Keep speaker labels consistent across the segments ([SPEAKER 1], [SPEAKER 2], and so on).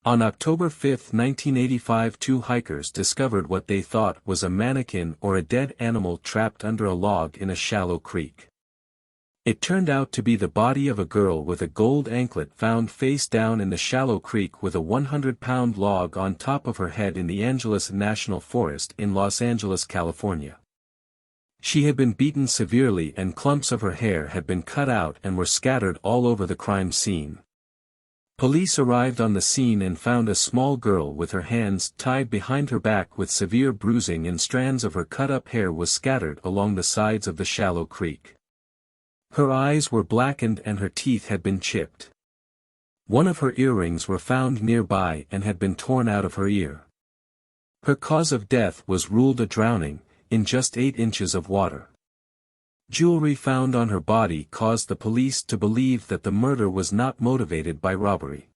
[SPEAKER 1] On October 5, 1985, two hikers discovered what they thought was a mannequin or a dead animal trapped under a log in a shallow creek. It turned out to be the body of a girl with a gold anklet found face down in the shallow creek with a 100-pound log on top of her head in the Angeles National Forest in Los Angeles, California. She had been beaten severely and clumps of her hair had been cut out and were scattered all over the crime scene. Police arrived on the scene and found a small girl with her hands tied behind her back with severe bruising, and strands of her cut-up hair was scattered along the sides of the shallow creek. Her eyes were blackened and her teeth had been chipped. One of her earrings were found nearby and had been torn out of her ear. Her cause of death was ruled a drowning, in just 8 inches of water. Jewelry found on her body caused the police to believe that the murder was not motivated by robbery.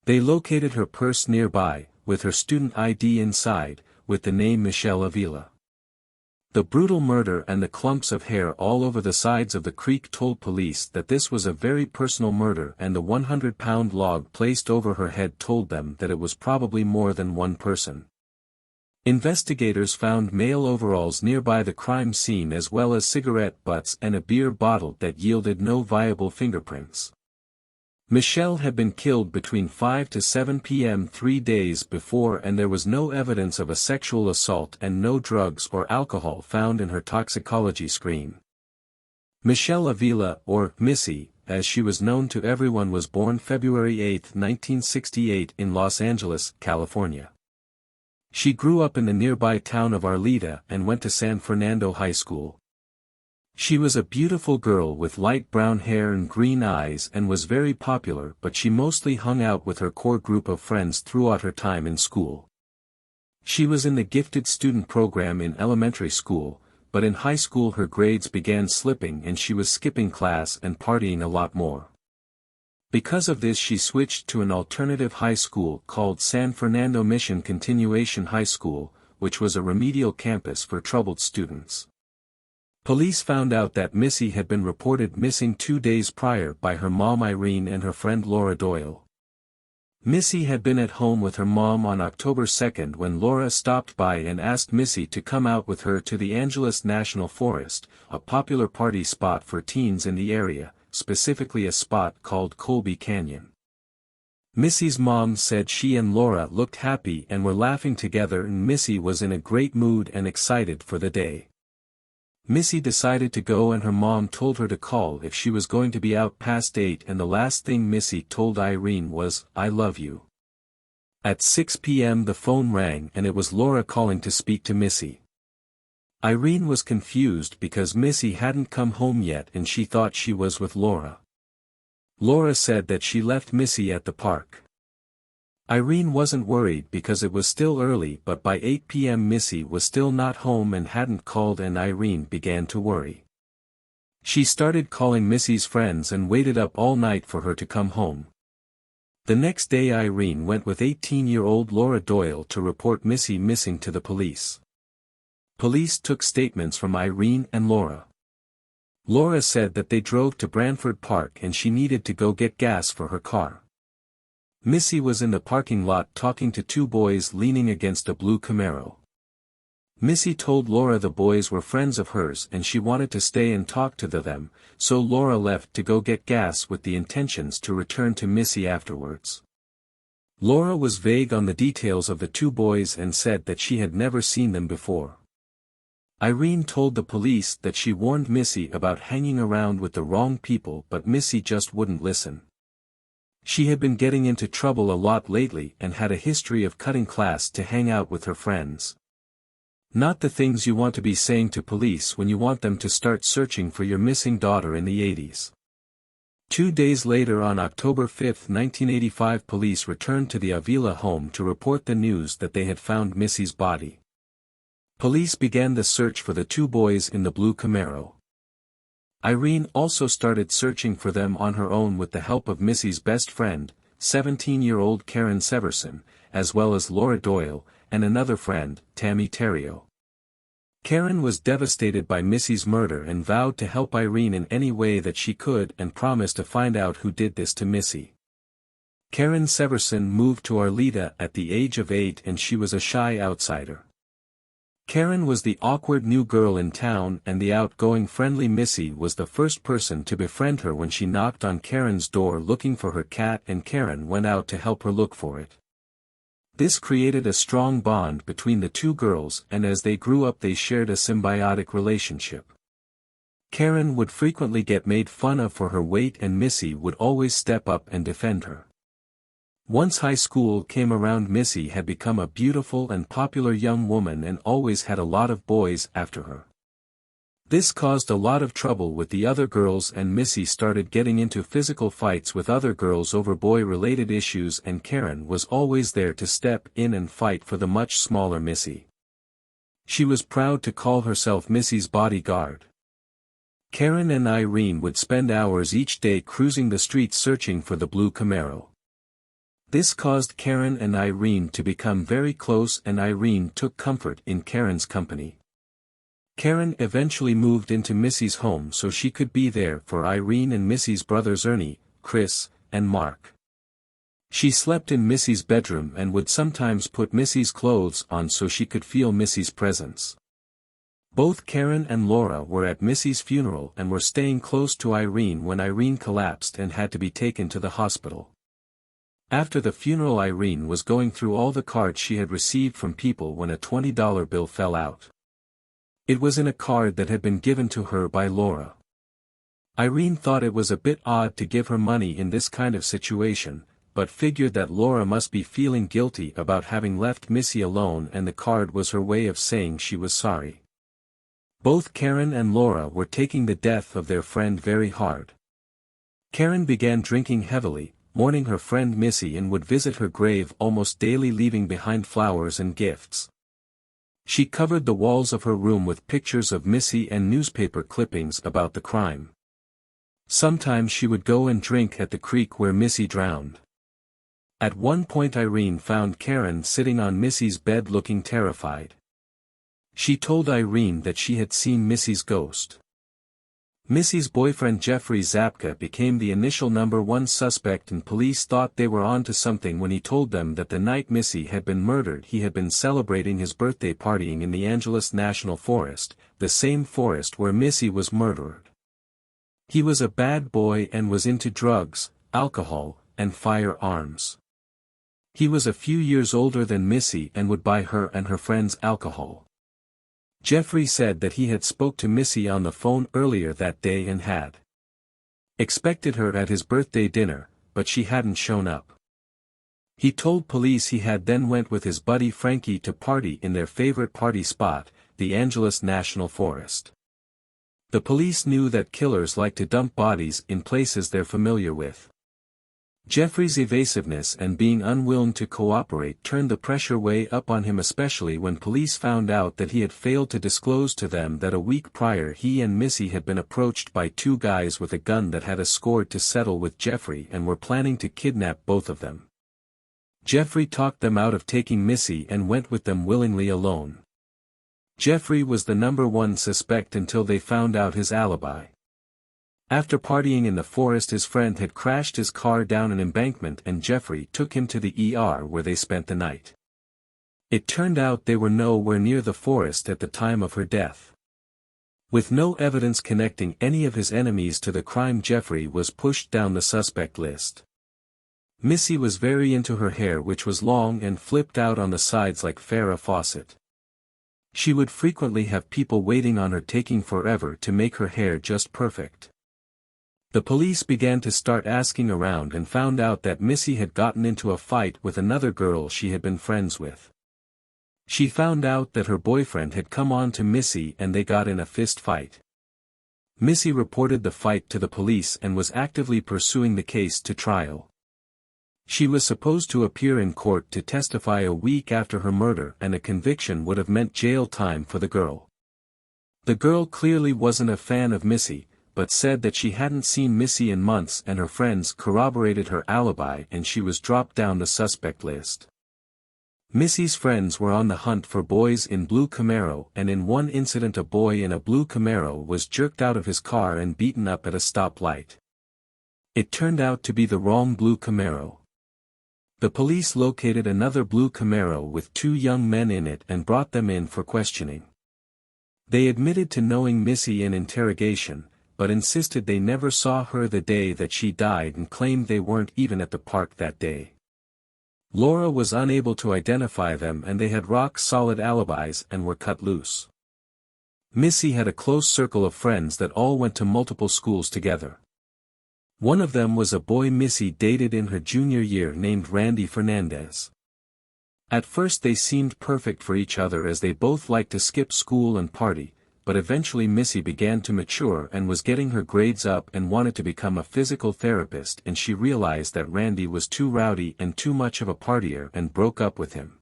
[SPEAKER 1] They located her purse nearby, with her student ID inside, with the name Michelle Avila. The brutal murder and the clumps of hair all over the sides of the creek told police that this was a very personal murder, and the 100-pound log placed over her head told them that it was probably more than one person. Investigators found male overalls nearby the crime scene as well as cigarette butts and a beer bottle that yielded no viable fingerprints. Michelle had been killed between 5 to 7 p.m. 3 days before, and there was no evidence of a sexual assault and no drugs or alcohol found in her toxicology screen. Michelle Avila, or Missy, as she was known to everyone, was born February 8, 1968 in Los Angeles, California. She grew up in the nearby town of Arleta and went to San Fernando High School. She was a beautiful girl with light brown hair and green eyes and was very popular, but she mostly hung out with her core group of friends throughout her time in school. She was in the gifted student program in elementary school, but in high school her grades began slipping and she was skipping class and partying a lot more. Because of this, she switched to an alternative high school called San Fernando Mission Continuation High School, which was a remedial campus for troubled students. Police found out that Missy had been reported missing 2 days prior by her mom Irene and her friend Laura Doyle. Missy had been at home with her mom on October 2 when Laura stopped by and asked Missy to come out with her to the Angeles National Forest, a popular party spot for teens in the area, specifically a spot called Colby Canyon. Missy's mom said she and Laura looked happy and were laughing together, and Missy was in a great mood and excited for the day. Missy decided to go, and her mom told her to call if she was going to be out past 8, and the last thing Missy told Irene was, "I love you." At 6 p.m. the phone rang and it was Laura calling to speak to Missy. Irene was confused because Missy hadn't come home yet and she thought she was with Laura. Laura said that she left Missy at the park. Irene wasn't worried because it was still early, but by 8 p.m. Missy was still not home and hadn't called, and Irene began to worry. She started calling Missy's friends and waited up all night for her to come home. The next day Irene went with 18-year-old Laura Doyle to report Missy missing to the police. Police took statements from Irene and Laura. Laura said that they drove to Branford Park and she needed to go get gas for her car. Missy was in the parking lot talking to 2 boys leaning against a blue Camaro. Missy told Laura the boys were friends of hers and she wanted to stay and talk to them, so Laura left to go get gas with the intentions to return to Missy afterwards. Laura was vague on the details of the 2 boys and said that she had never seen them before. Irene told the police that she warned Missy about hanging around with the wrong people, but Missy just wouldn't listen. She had been getting into trouble a lot lately and had a history of cutting class to hang out with her friends. Not the things you want to be saying to police when you want them to start searching for your missing daughter in the 80s. 2 days later, on October 5, 1985, police returned to the Avila home to report the news that they had found Missy's body. Police began the search for the 2 boys in the blue Camaro. Irene also started searching for them on her own with the help of Missy's best friend, 17-year-old Karen Severson, as well as Laura Doyle, and another friend, Tammy Terrio. Karen was devastated by Missy's murder and vowed to help Irene in any way that she could and promised to find out who did this to Missy. Karen Severson moved to Arleta at the age of 8 and she was a shy outsider. Karen was the awkward new girl in town and the outgoing friendly Missy was the first person to befriend her when she knocked on Karen's door looking for her cat and Karen went out to help her look for it. This created a strong bond between the two girls and as they grew up they shared a symbiotic relationship. Karen would frequently get made fun of for her weight and Missy would always step up and defend her. Once high school came around, Missy had become a beautiful and popular young woman and always had a lot of boys after her. This caused a lot of trouble with the other girls and Missy started getting into physical fights with other girls over boy-related issues and Karen was always there to step in and fight for the much smaller Missy. She was proud to call herself Missy's bodyguard. Karen and Irene would spend hours each day cruising the streets searching for the blue Camaro. This caused Karen and Irene to become very close and Irene took comfort in Karen's company. Karen eventually moved into Missy's home so she could be there for Irene and Missy's brothers Ernie, Chris, and Mark. She slept in Missy's bedroom and would sometimes put Missy's clothes on so she could feel Missy's presence. Both Karen and Laura were at Missy's funeral and were staying close to Irene when Irene collapsed and had to be taken to the hospital. After the funeral, Irene was going through all the cards she had received from people when a $20 bill fell out. It was in a card that had been given to her by Laura. Irene thought it was a bit odd to give her money in this kind of situation, but figured that Laura must be feeling guilty about having left Missy alone and the card was her way of saying she was sorry. Both Karen and Laura were taking the death of their friend very hard. Karen began drinking heavily, mourning her friend Missy and would visit her grave almost daily, leaving behind flowers and gifts. She covered the walls of her room with pictures of Missy and newspaper clippings about the crime. Sometimes she would go and drink at the creek where Missy drowned. At one point Irene found Karen sitting on Missy's bed looking terrified. She told Irene that she had seen Missy's ghost. Missy's boyfriend Jeffrey Zapka became the initial #1 suspect and police thought they were on to something when he told them that the night Missy had been murdered he had been celebrating his birthday partying in the Angeles National Forest, the same forest where Missy was murdered. He was a bad boy and was into drugs, alcohol, and firearms. He was a few years older than Missy and would buy her and her friends alcohol. Jeffrey said that he had spoke to Missy on the phone earlier that day and had expected her at his birthday dinner, but she hadn't shown up. He told police he had then went with his buddy Frankie to party in their favorite party spot, the Angeles National Forest. The police knew that killers like to dump bodies in places they're familiar with. Jeffrey's evasiveness and being unwilling to cooperate turned the pressure way up on him, especially when police found out that he had failed to disclose to them that a week prior he and Missy had been approached by two guys with a gun that had a score to settle with Jeffrey and were planning to kidnap both of them. Jeffrey talked them out of taking Missy and went with them willingly alone. Jeffrey was the #1 suspect until they found out his alibi. After partying in the forest, his friend had crashed his car down an embankment and Jeffrey took him to the ER where they spent the night. It turned out they were nowhere near the forest at the time of her death. With no evidence connecting any of his enemies to the crime, Jeffrey was pushed down the suspect list. Missy was very into her hair, which was long and flipped out on the sides like Farrah Fawcett. She would frequently have people waiting on her, taking forever to make her hair just perfect. The police began to start asking around and found out that Missy had gotten into a fight with another girl she had been friends with. She found out that her boyfriend had come on to Missy and they got in a fist fight. Missy reported the fight to the police and was actively pursuing the case to trial. She was supposed to appear in court to testify a week after her murder, and a conviction would have meant jail time for the girl. The girl clearly wasn't a fan of Missy, but said that she hadn't seen Missy in months and her friends corroborated her alibi and she was dropped down the suspect list. Missy's friends were on the hunt for boys in blue Camaro, and in one incident a boy in a blue Camaro was jerked out of his car and beaten up at a stoplight. It turned out to be the wrong blue Camaro. The police located another blue Camaro with 2 young men in it and brought them in for questioning. They admitted to knowing Missy in interrogation, but insisted they never saw her the day that she died and claimed they weren't even at the park that day. Laura was unable to identify them and they had rock-solid alibis and were cut loose. Missy had a close circle of friends that all went to multiple schools together. One of them was a boy Missy dated in her junior year named Randy Fernandez. At first they seemed perfect for each other as they both liked to skip school and party, but eventually Missy began to mature and was getting her grades up and wanted to become a physical therapist, and she realized that Randy was too rowdy and too much of a partier and broke up with him.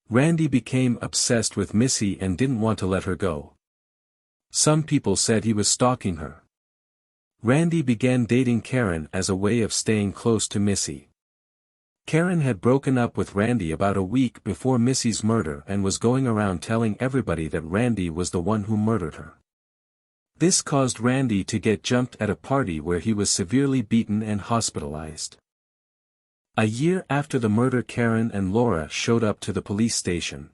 [SPEAKER 1] Randy became obsessed with Missy and didn't want to let her go. Some people said he was stalking her. Randy began dating Karen as a way of staying close to Missy. Karen had broken up with Randy about a week before Missy's murder and was going around telling everybody that Randy was the one who murdered her. This caused Randy to get jumped at a party where he was severely beaten and hospitalized. A year after the murder, Karen and Laura showed up to the police station.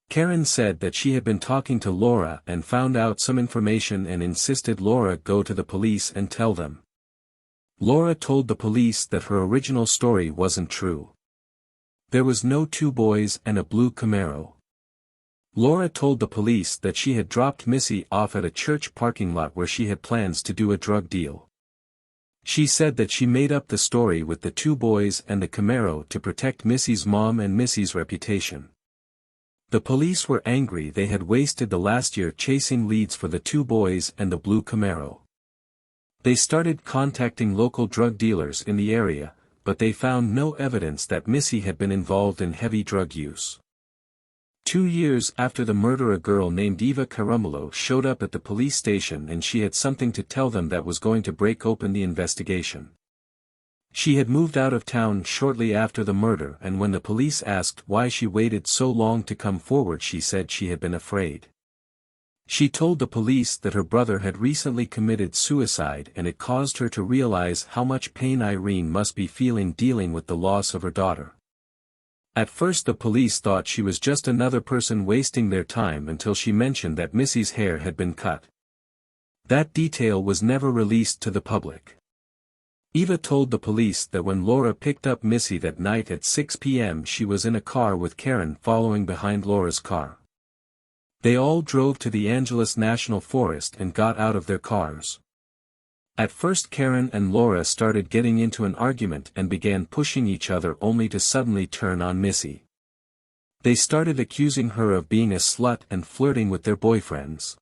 [SPEAKER 1] Karen said that she had been talking to Laura and found out some information and insisted Laura go to the police and tell them. Laura told the police that her original story wasn't true. There was no 2 boys and a blue Camaro. Laura told the police that she had dropped Missy off at a church parking lot where she had plans to do a drug deal. She said that she made up the story with the 2 boys and the Camaro to protect Missy's mom and Missy's reputation. The police were angry they had wasted the last year chasing leads for the 2 boys and the blue Camaro. They started contacting local drug dealers in the area, but they found no evidence that Missy had been involved in heavy drug use. 2 years after the murder, a girl named Eva Caramulo showed up at the police station and she had something to tell them that was going to break open the investigation. She had moved out of town shortly after the murder, and when the police asked why she waited so long to come forward, she said she had been afraid. She told the police that her brother had recently committed suicide and it caused her to realize how much pain Irene must be feeling dealing with the loss of her daughter. At first the police thought she was just another person wasting their time until she mentioned that Missy's hair had been cut. That detail was never released to the public. Eva told the police that when Laura picked up Missy that night at 6 p.m. she was in a car with Karen following behind Laura's car. They all drove to the Angeles National Forest and got out of their cars. At first Karen and Laura started getting into an argument and began pushing each other only to suddenly turn on Missy. They started accusing her of being a slut and flirting with their boyfriends.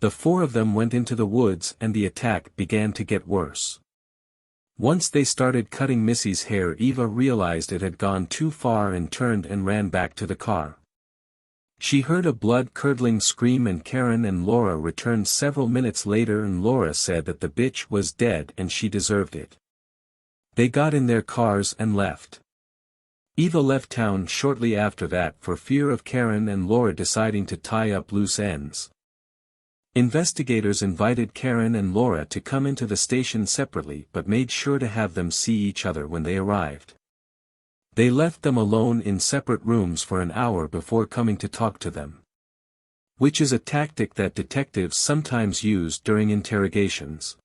[SPEAKER 1] The 4 of them went into the woods and the attack began to get worse. Once they started cutting Missy's hair, Eva realized it had gone too far and turned and ran back to the car. She heard a blood-curdling scream and Karen and Laura returned several minutes later and Laura said that the bitch was dead and she deserved it. They got in their cars and left. Eva left town shortly after that for fear of Karen and Laura deciding to tie up loose ends. Investigators invited Karen and Laura to come into the station separately but made sure to have them see each other when they arrived. They left them alone in separate rooms for an hour before coming to talk to them. Which is a tactic that detectives sometimes use during interrogations.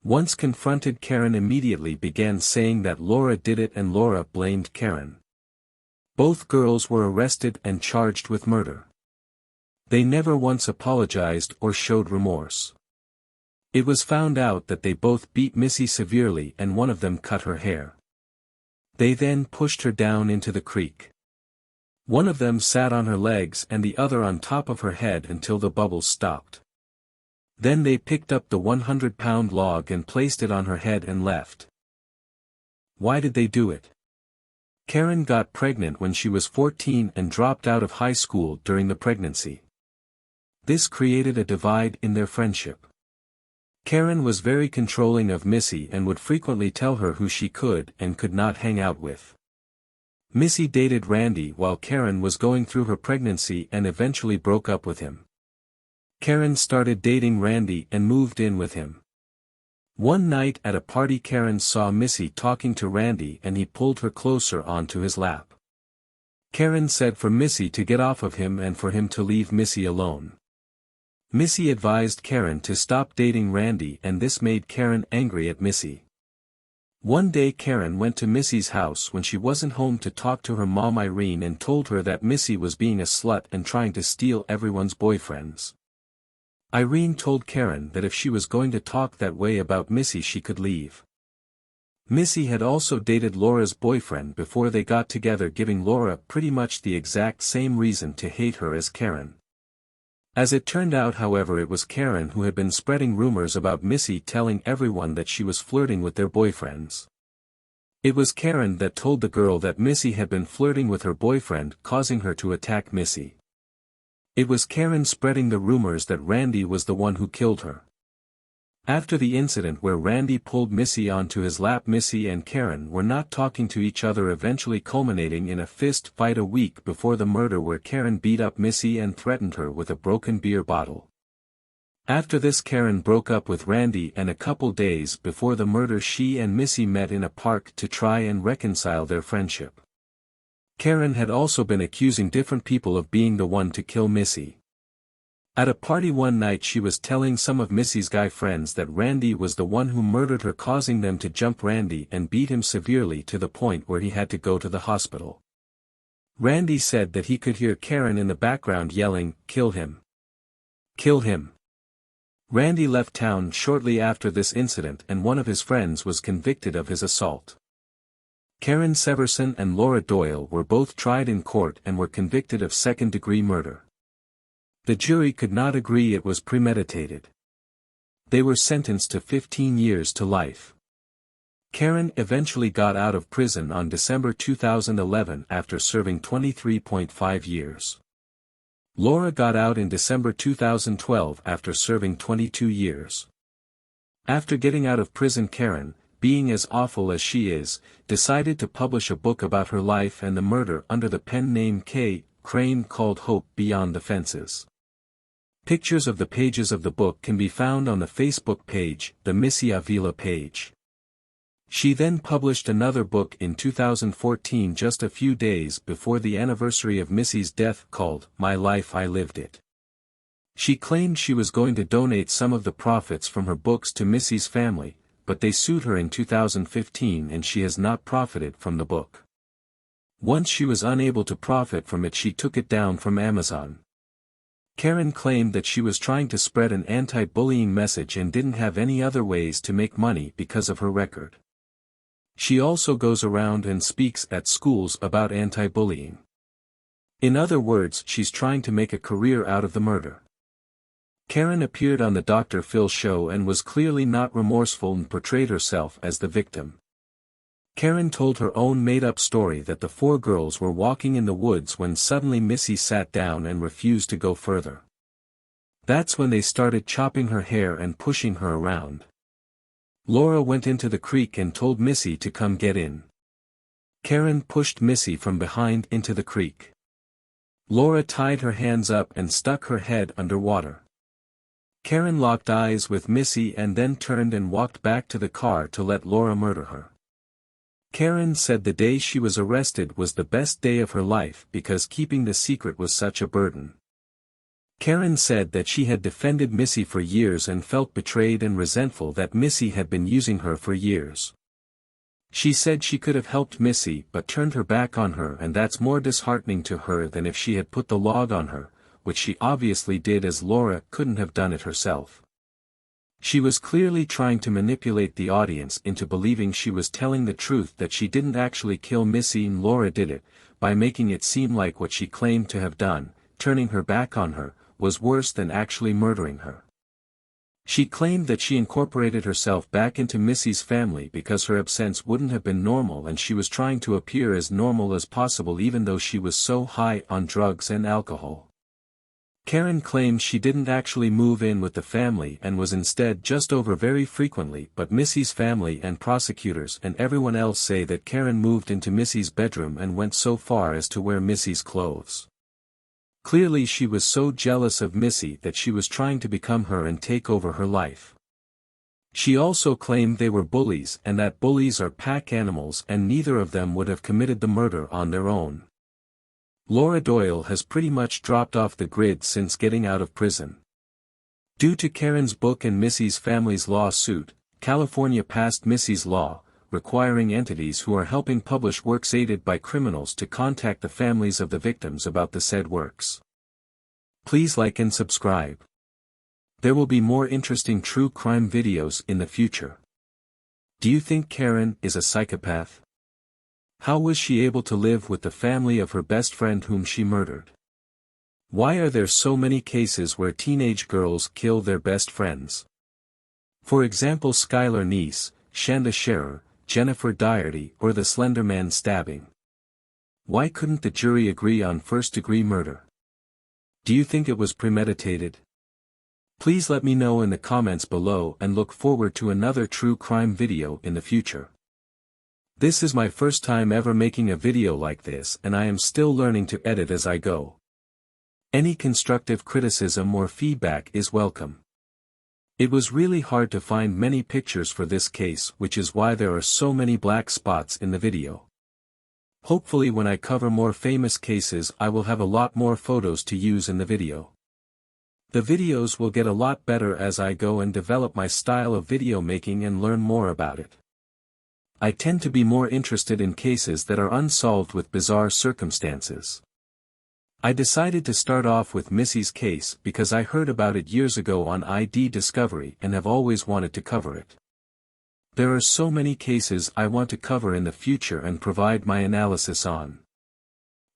[SPEAKER 1] Once confronted, Karen immediately began saying that Laura did it and Laura blamed Karen. Both girls were arrested and charged with murder. They never once apologized or showed remorse. It was found out that they both beat Missy severely and one of them cut her hair. They then pushed her down into the creek. One of them sat on her legs and the other on top of her head until the bubbles stopped. Then they picked up the 100-pound log and placed it on her head and left. Why did they do it? Karen got pregnant when she was 14 and dropped out of high school during the pregnancy. This created a divide in their friendship. Karen was very controlling of Missy and would frequently tell her who she could and could not hang out with. Missy dated Randy while Karen was going through her pregnancy and eventually broke up with him. Karen started dating Randy and moved in with him. One night at a party, Karen saw Missy talking to Randy and he pulled her closer onto his lap. Karen said for Missy to get off of him and for him to leave Missy alone. Missy advised Karen to stop dating Randy and this made Karen angry at Missy. One day Karen went to Missy's house when she wasn't home to talk to her mom Irene and told her that Missy was being a slut and trying to steal everyone's boyfriends. Irene told Karen that if she was going to talk that way about Missy she could leave. Missy had also dated Laura's boyfriend before they got together, giving Laura pretty much the exact same reason to hate her as Karen. As it turned out, however, it was Karen who had been spreading rumors about Missy, telling everyone that she was flirting with their boyfriends. It was Karen that told the girl that Missy had been flirting with her boyfriend, causing her to attack Missy. It was Karen spreading the rumors that Randy was the one who killed her. After the incident where Randy pulled Missy onto his lap, Missy and Karen were not talking to each other, eventually culminating in a fist fight a week before the murder where Karen beat up Missy and threatened her with a broken beer bottle. After this, Karen broke up with Randy, and a couple days before the murder she and Missy met in a park to try and reconcile their friendship. Karen had also been accusing different people of being the one to kill Missy. At a party one night she was telling some of Missy's guy friends that Randy was the one who murdered her, causing them to jump Randy and beat him severely to the point where he had to go to the hospital. Randy said that he could hear Karen in the background yelling, "Kill him! Kill him!" Randy left town shortly after this incident and one of his friends was convicted of his assault. Karen Severson and Laura Doyle were both tried in court and were convicted of second-degree murder. The jury could not agree it was premeditated. They were sentenced to 15 years to life. Karen eventually got out of prison on December 2011 after serving 23.5 years. Laura got out in December 2012 after serving 22 years. After getting out of prison, Karen, being as awful as she is, decided to publish a book about her life and the murder under the pen name K. Crane called Hope Beyond the Fences. Pictures of the pages of the book can be found on the Facebook page, the Missy Avila page. She then published another book in 2014, just a few days before the anniversary of Missy's death, called My Life I Lived It. She claimed she was going to donate some of the profits from her books to Missy's family, but they sued her in 2015 and she has not profited from the book. Once she was unable to profit from it, she took it down from Amazon. Karen claimed that she was trying to spread an anti-bullying message and didn't have any other ways to make money because of her record. She also goes around and speaks at schools about anti-bullying. In other words, she's trying to make a career out of the murder. Karen appeared on the Dr. Phil show and was clearly not remorseful and portrayed herself as the victim. Karen told her own made-up story that the four girls were walking in the woods when suddenly Missy sat down and refused to go further. That's when they started chopping her hair and pushing her around. Laura went into the creek and told Missy to come get in. Karen pushed Missy from behind into the creek. Laura tied her hands up and stuck her head under water. Karen locked eyes with Missy and then turned and walked back to the car to let Laura murder her. Karen said the day she was arrested was the best day of her life because keeping the secret was such a burden. Karen said that she had defended Missy for years and felt betrayed and resentful that Missy had been using her for years. She said she could have helped Missy but turned her back on her, and that's more disheartening to her than if she had put the log on her, which she obviously did, as Laura couldn't have done it herself. She was clearly trying to manipulate the audience into believing she was telling the truth, that she didn't actually kill Missy and Laura did it, by making it seem like what she claimed to have done, turning her back on her, was worse than actually murdering her. She claimed that she incorporated herself back into Missy's family because her absence wouldn't have been normal and she was trying to appear as normal as possible even though she was so high on drugs and alcohol. Karen claimed she didn't actually move in with the family and was instead just over very frequently, but Missy's family and prosecutors and everyone else say that Karen moved into Missy's bedroom and went so far as to wear Missy's clothes. Clearly she was so jealous of Missy that she was trying to become her and take over her life. She also claimed they were bullies and that bullies are pack animals and neither of them would have committed the murder on their own. Laura Doyle has pretty much dropped off the grid since getting out of prison. Due to Karen's book and Missy's family's lawsuit, California passed Missy's law, requiring entities who are helping publish works aided by criminals to contact the families of the victims about the said works. Please like and subscribe. There will be more interesting true crime videos in the future. Do you think Karen is a psychopath? How was she able to live with the family of her best friend whom she murdered? Why are there so many cases where teenage girls kill their best friends? For example, Skylar Neese, Shanda Scherer, Jennifer Doherty, or the Slender Man stabbing. Why couldn't the jury agree on first-degree murder? Do you think it was premeditated? Please let me know in the comments below and look forward to another true crime video in the future. This is my first time ever making a video like this and I am still learning to edit as I go. Any constructive criticism or feedback is welcome. It was really hard to find many pictures for this case, which is why there are so many black spots in the video. Hopefully when I cover more famous cases I will have a lot more photos to use in the video. The videos will get a lot better as I go and develop my style of video making and learn more about it. I tend to be more interested in cases that are unsolved with bizarre circumstances. I decided to start off with Missy's case because I heard about it years ago on ID Discovery and have always wanted to cover it. There are so many cases I want to cover in the future and provide my analysis on.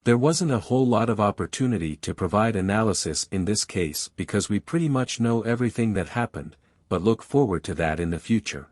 [SPEAKER 1] There wasn't a whole lot of opportunity to provide analysis in this case because we pretty much know everything that happened, but look forward to that in the future.